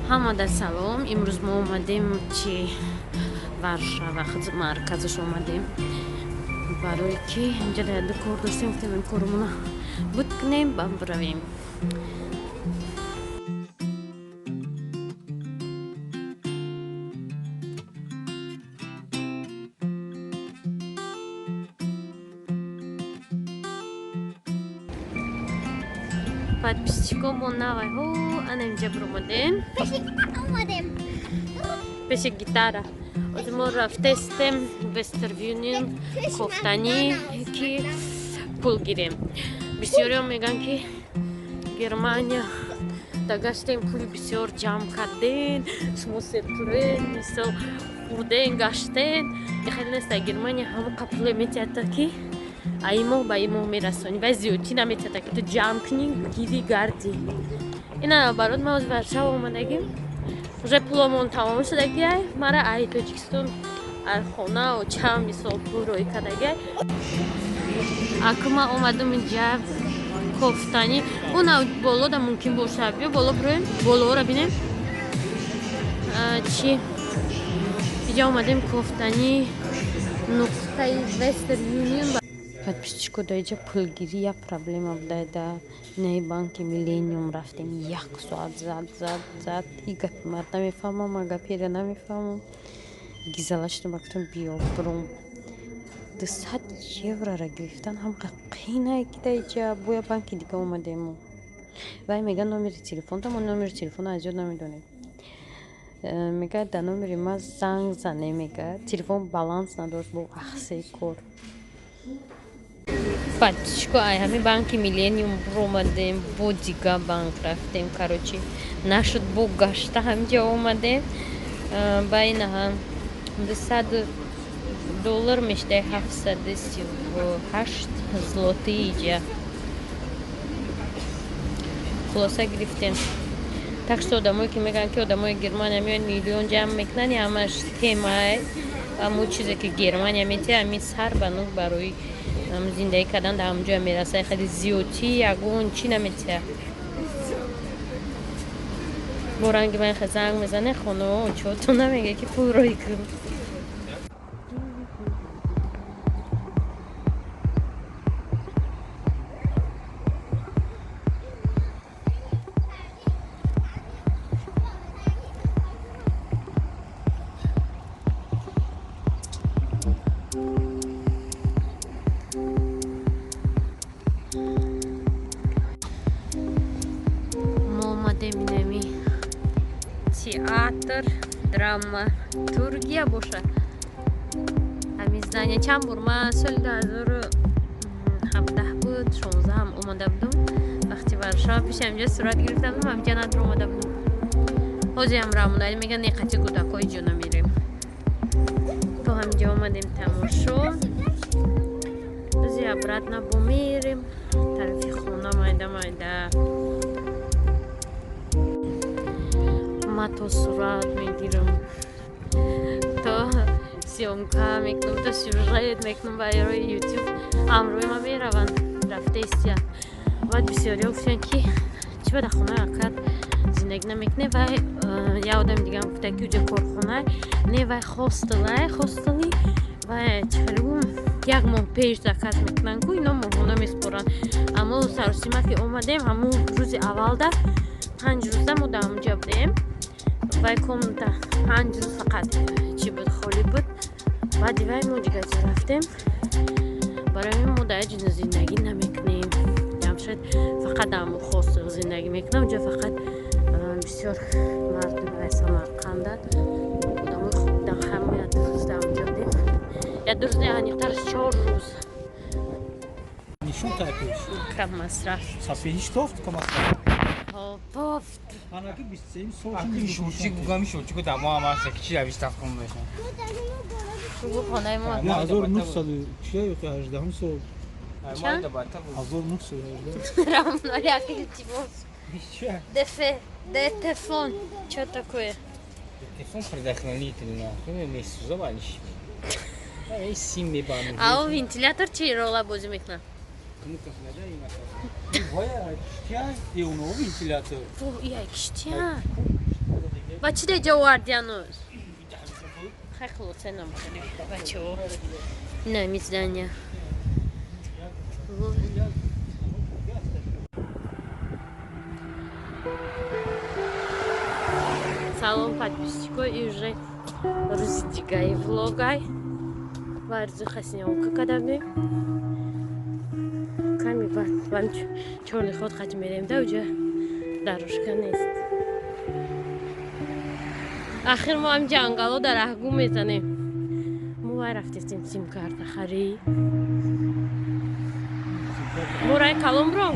Hamada salom. Imroz ma omadem chi Varshava markazش omadem. Baroyi ki inja da kor dostim guftem korumuna butnem va bravim. Подписчикам онавай ho анемja промодем. Пеше гитара. Озмо рафтестем Western Union кофтани ки пул гирем. Бисёриам меган ки Германия дагаштем пули бисёр ҷамъ карден, шумо серпурен, мисол хурден гаштен. Хеле нест дар Германия ҳамо қапуле метиҳад ки аимо ба имо мерасонӣ, вай зиёдтӣ наметиҳад ки ту ҷамъ кунӣ гири гарди. Ина барои ма оз Варшава омадагим. Уже пуломон тамом шудагиай. Мара ай Тоҷикистон ар хона ва Чамь мисол пулрӯӣ кардагиай. Акма омадам инҷа кофтани. Он боло да мумкин бошад. Биё боло бироем. Болоро бинем. Чи инҷа омадем кофтани нуқтаи Western Union. Подписчико да инҷа пулгирӣ як проблема буда. Да инаи банки Millennium рафтем. 1 соат зад. И гапи мард намефаҳмам, а гапиро намефаҳмам. Гизала шудам гуфтам биё буром. 200 евроро гирифтан ҳамқа қинае ки да инҷа боя банки дига омадем. Вай мега номери телефонтам, он номери телефона аз ёд намедонем. Мега да номери ма занг зане, мега телефон баланс надошт бо ахсаи кор. Подписчико ай ҳами банки Millennium омадем, бо дига банк рафтем. Короче нашуд бо гашта ҳамҷа омадем. Байнаҳа $200 мештай 738 злоти иҷа. Хулоса гирифтем. Так что одамое ки мегӯянд ки одамои Германия меоянд миллион ҷамъ мекунанд, ҳамаш темае ҳамо чизе ки Германия метиҳад, ҳамин сар ба нук барои зиндагӣ кардан дар ҳамҷоя мерасад. Хеле зиёдтӣ ягон чӣ наметиҳад. бо ранги ман хеле занг мезане хонава очоатон намега ки пулрӯӣ кун. Деминами театр, драма, Туркия боша. Ҳамин здания чанд бор ман соли 2017 буд, 16 ҳам омада будам. Вақти Варшава пиша ҳамҷа сурат гирифтам, ҳамҷа надр омада будам. ҳозир ҳам рамонали меган не қати кӯдакҳои ҷо намерем. То ҳамҷа омадем тамошо. Бизи обратно бо мерем тарафи хона майда. То сурат мегирам, то съёмка мекунам, то сюжет мекунам барои YouTube. Амрӯи ма мераванд рафтестия. Баъд бисёриҳо гуфтанд ки чӣ ба дар хонаи акат зиндагӣ намекунӣ. Вай як одами дигам гуфта ки уҷа корхонае. Не вай хостели вай чахаригум 1 моҳ пеш заказ мекунанд ку ино моҳона меспоранд. Аммо саросима ки омадем ҳамун рӯзи аввалда 5 рӯза мо дар ҳамҷа будем. Вай комната 5 рӯз фақат чӣ буд, холӣ буд. Баъди вай мо дига ҷо рафтем. Барои ҳамин мо дар ҷо зиндагӣ намекунем. Ҷамшед фақат дар ҳамон хостел зиндагӣ мекунам. Ҷо фақат бисёр мардум аз Самарқанда одамои хуб дар ҳамин 2 рӯз дар ҳамҷа будем. 2 рӯз не, аниқтар аз 4 рӯз. Нишон тайпеш? Кам масраф. Сафеҳи штофт ка масраф? Пофт. Анаки 27 сол. Аки шурчик бугами шурчику тамоам аст ки чи авиштаф кун беша. Шугу хонаи мо. 1918 сол. Чанд? 1918. Рамонали акил тибос. Де телефон. Чё такое? Телефон предохранительный. Не сузаванишь. Эй, сим мебами. А у вентилятор чӣ рола бозӣ мекунад? Vai, é um novo ventilador. Pô, e aí, Cristian? Бачите ҷавардиянус. Хахло ценам хели бачо. Не миздания. Салом подписчико и уже русидигай влогай. Варзу хасняука кадавне. Ками бан чорный ход хотим мерем да уже дорожка нест. Ахир мо ам ҷангало дар аҳгум мезанем. Мо вай рафтистем сим-карта харӣ. Мо рай каломро.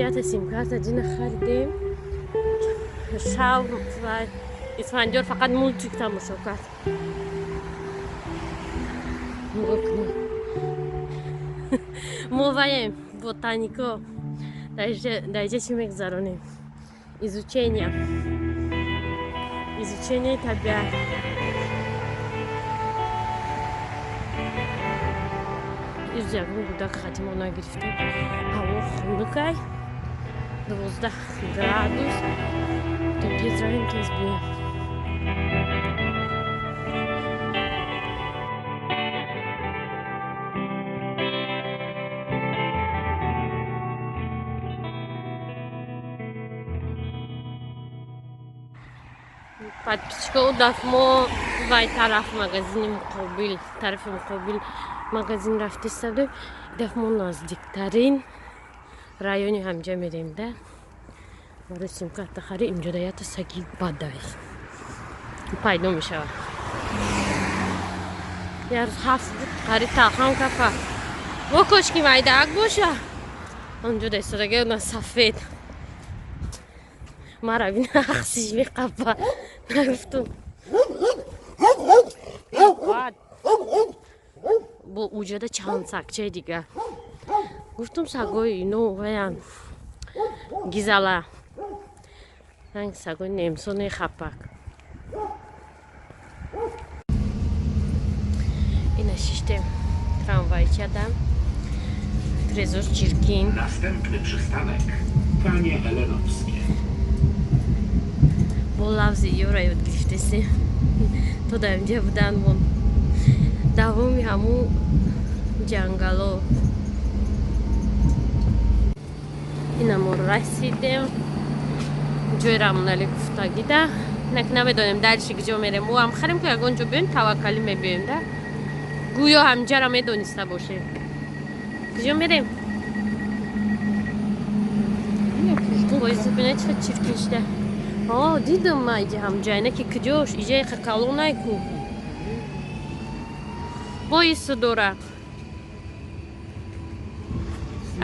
Я-то сим-карта дина харидем. Шав ва исфанҷор фақат мультик тамошо кард. Мо ваем ботанико. Дайҷа чӣ мегузаронем? Изучение табиат. Из ягон кудак хатимо нагирифтем. Ҳаво хунукай 12 градус. Температураем тез биём. подписчиков дафмо вай тараф магазини муқобил тарафи муқобил магазин рафта истадем дафмо наздиктарин райони ҳамҷа мерем да барои симкарта харид инҷо да ята саги бадай пайдо мешавад яр ҳафт қариб талхан кафа во кошки майдаак боша онҷо да истодаги на сафед мара бина ахсиш меқапа нагуфтум бо уҷада чанд сагчаи дигар гуфтум сагои ино ваян гизала ранг сагои немсони хапак ина шиштем tramwajciadam Trezor Cirkin. Następny przystanek Kanie Helenowskie. Bolawzy Juraj odgriftesi. To dałem gdzie w Danwon. Dawał mi hamu Джангало. Ина мо расидем. Ҷойрамон али гуфтагида. Нак намедонем дальше куҷо мерем. Мо ҳам харем ки ягон ҷо биёем таваккалӣ мебиёем да. Гӯё ҳамҷара медониста бошем. Куҷо мерем? Боиси бина чӣ чиркин шуда. Дидам ман иҷа ҳамҷа. Ина ки куҷош иҷа иқа калонай ку. Боису дора.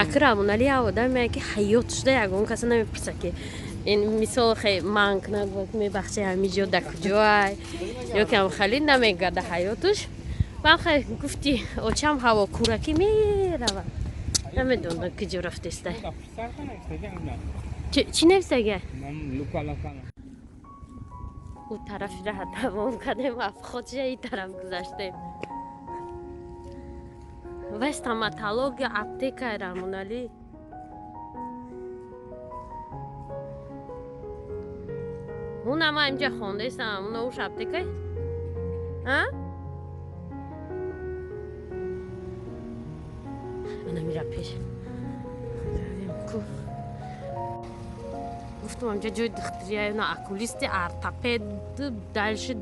Акрамон али одам меяд ки ҳаёт шуда ягон каса намепурса ки ин мисол хе манк нагӯяд мебахши ҳамиҷо да куҷоай ё ки ҳам халид намегарда ҳаётуш ман хе гуфти очам ҳаво кӯраки меравад намедонам куҷо рафтестай чӣ нефсага у тарафиро тамом кардем афхотша ин тараф гузаштем ва стоматология аптека рамонали унама инҷа хондаистам уна уш аптекай ана мира пеш гуфтам амҷа ҷои духтурия на окулисти ортопед дальше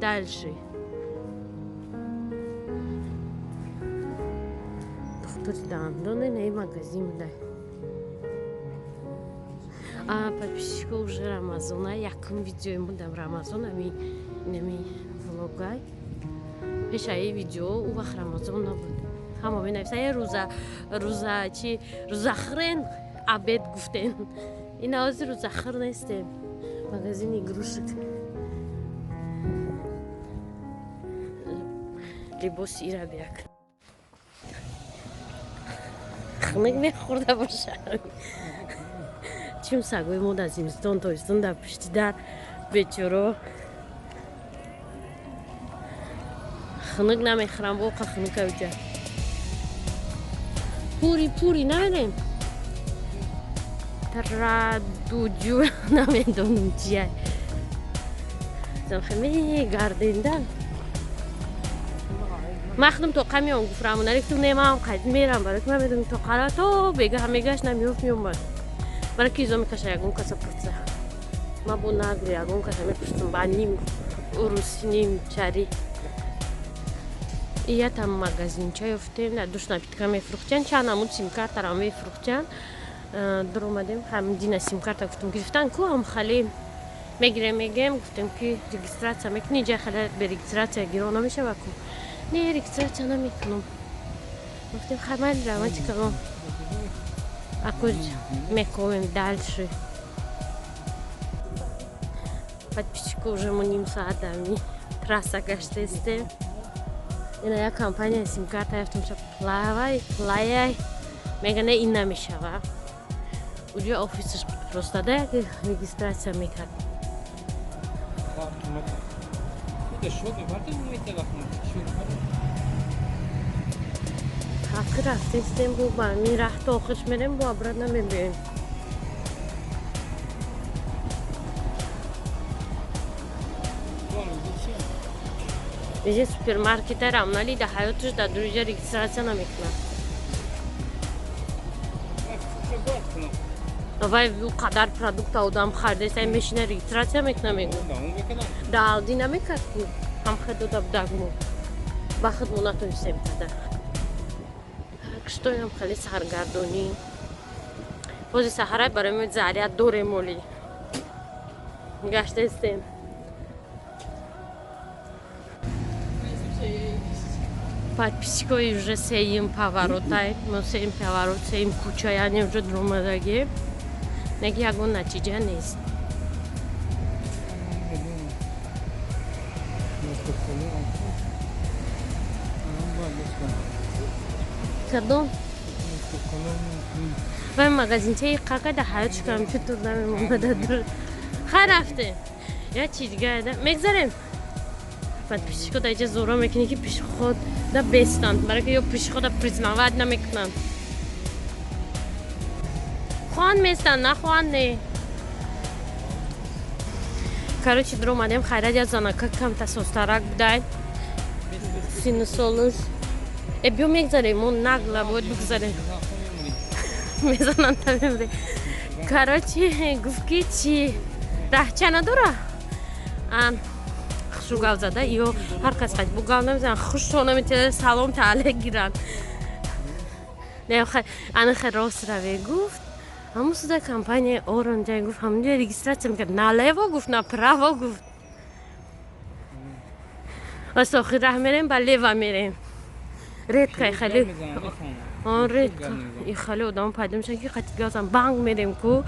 духтури дандоне не магазин дай подписчиков уже рамазона якум видеои будам рамазон нами влогай пешаи видео у вақт рамазон набуд ҳамо менависа рӯза чи рӯзахрен абед гуфтен ина ҳозир рӯзахр нестем магазини игрушек либоси ира биак хунук мехӯрда бошад чим сагои мо дар зимистон тобистон дар пушти дар бечоро хунук намехӯрам воқа хунука уҷа пури наверем ترادوجو نمیدونم چیه خیلی گردیدن مخدوم تو قمیام گفتم نریختم نمیام قید میرم برای که من بدونم تو قرار تو بگه همیگهش نمیوف میومد برای که ایزا میکشه یکون کسا پرسه ما بو نگری یکون کسا میپرسم با نیم روسی نیم چری ایه там магазинча ёфтем на душ напитка мефрухтян чанд амуд сим-картаро мефрухтян дур омадем ҳамдина сим-карта гуфтем гирифтан ку ҳам хали мегирем гуфтем ки регистратсия мекунӣ иҷа хали бе регистратсия гиро намешава ку не регистратсия намекунам гуфтем хамаи романтикаро акуҷ мекунем дальше подписчику уже мы ним саатами трасса гаштестем ина як компания сим-карта яфтамша плаяй мегане ин намешава уҷо офисаш буд просто да як регистрация мекард ҳақи рафтестем бу ба мин раҳта охирш мерем бу обрат намебием иже супермаркетарам нали да ҳаёташ да дуруҷа регистратсия намекунад вай қадар продукта одам хардеса мешина регистратсия мекуна мегӯ да алди намекард ки ҳам дода будагмо ба худмо натонистем када штоям хеле саргардонӣ бози саҳарай барои мо заряд дорем моли гаштестем подписчикои уже сеим поворотай мо сеим поворот сеим куча яъне уже дромадагӣ неги ягон натиҷа нест кардом вай магазинчаи қақада ҳаётш компютер намемомада дур хай рафтем я чи дигар мегзарем подписчикода иҷа зора мекунӣ ки пешоход да бестанд барои ки ё пешохода признават намекунанд хоҳанд местанд нахоҳанд не короче дур омадем хайрат як занака камта состарак будай синну солуш биё мегзарем мо нагла бояд бигзарем мезананд тамемре короче гуфт ки чи раҳча надора хушрӯ гав зада ё ҳар кас қайд бу гав намезанад хушро наметавонад салом таълиқ гиранд анахе рост раве гуфт ҳамун суда компания оранҷа гуфт ҳамунҷа регистратсия мекард налево гуфт направо гуфт ас охир раҳ мерем ба лева мерем редка хеле он редка и хеле одам пайдо мешаванд ки қатӣ газам банк мерем ку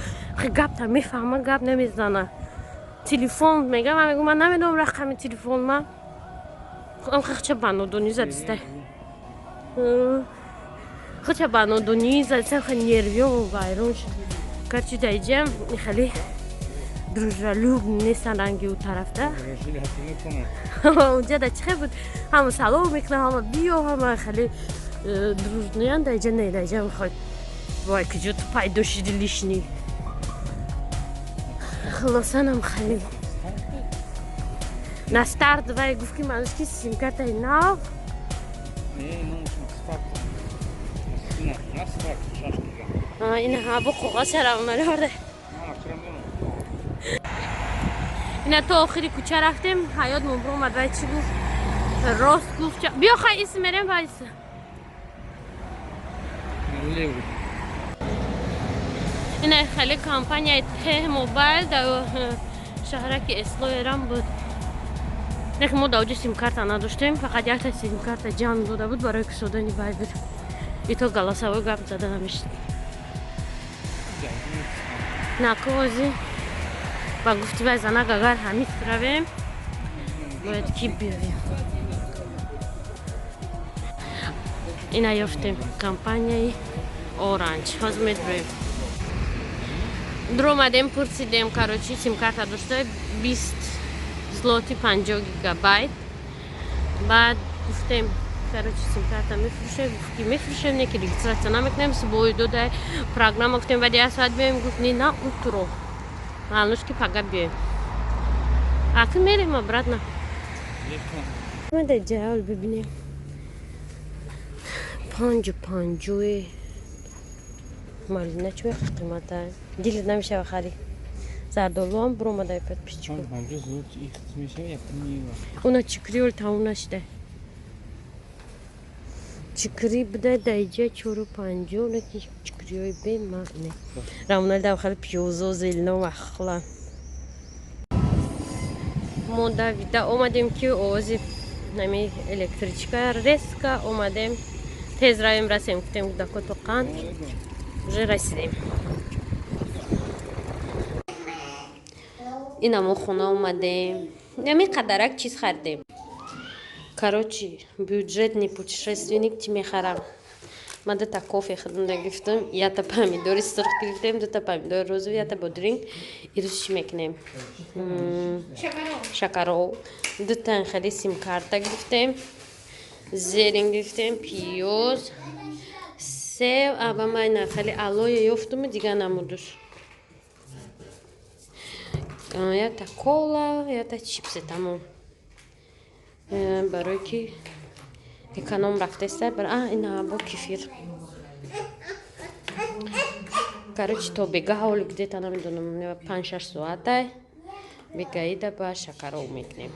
гапта мефаҳма гап намезана телефон мегам ман мегӯм ман намедонам рақами телефон ман хача ба нодонӣ задиста хача ба нодонӣ задиста ха нервиём вайрон шуд короче да иҷа хеле дружелюб нестан ранги у тарафта унҷа да чихе буд ҳама салом мекунад ҳама биё ҳама хеле дружноян да иҷа не да иҷа мехоҳад вай киҷо ту пайдо шуди лишнӣ хулосанам хеле на старт вай гуфт ки манш ки сим-картаи нав ина ҳабо қоғаз шаравналорда ина то охири кӯча рафтем ҳаёт мубро омад вай чӣ гуфт рост гуфт биё хай ис мерем вайса ина хеле компанияи T-Mobile да шаҳраки эслоерам буд лекин мо да оҷо сим-карта надоштем фақат якта сим-карта ҷамъ дода буд барои кушодани бай буд ито галасавой гап зада намешд наковози ба гуфти вай занак агар ҳамид равем бояд ки биёвем ина ёфтем компанияи оранҷ ҳозир медроем дур омадем пурсидем короче сим-карта дошта 20 злоти 50 гигабайт баъд гуфтем короче, сим-карта мифрушем, неки регистрация намекнем, собой додай программа гуфтем, вади я саат бием, гуфтни на утро. Алнушки пага бием. Акы мерим обратно. Мы да джаул бибинем. Панджуе. Малина чуя хтимата. Дили намиша вахари. Зардолуам бромадай подписчику. Амжу зуд их смешай, я понимаю. Уна чикриол таунашда. Чикри бдай дайджа чуру панджу, наки чикриой бе махне. Рамнал да вахари пьюзо зелено вахла. Мода вида омадем ки ози нами электричка резко омадем. Тез раем расем гуфтем да кото қанд. Уже расидем. Инам хона омадем. Нами қадарак чиз хардем. Короче, бюджетный путешественник ти мехарам. Ма дута кофе хадунда гифтем, ята помидори сырт гифтем, дута помидор розови, ята бодринг. Ирус чи мекнем? Шакарол. Дута хали сим-карта гифтем. Зелень гифтем, пиоз. Сев, аба майна хали алоя ёфтум дига намудус. Ята кола, ята чипсы тамом. برای که اکانوم رفته است برای اینا با کفیر короче то бегал где-то نمیدونم 5-6 ساعته بگایید با شکر رو میکنیم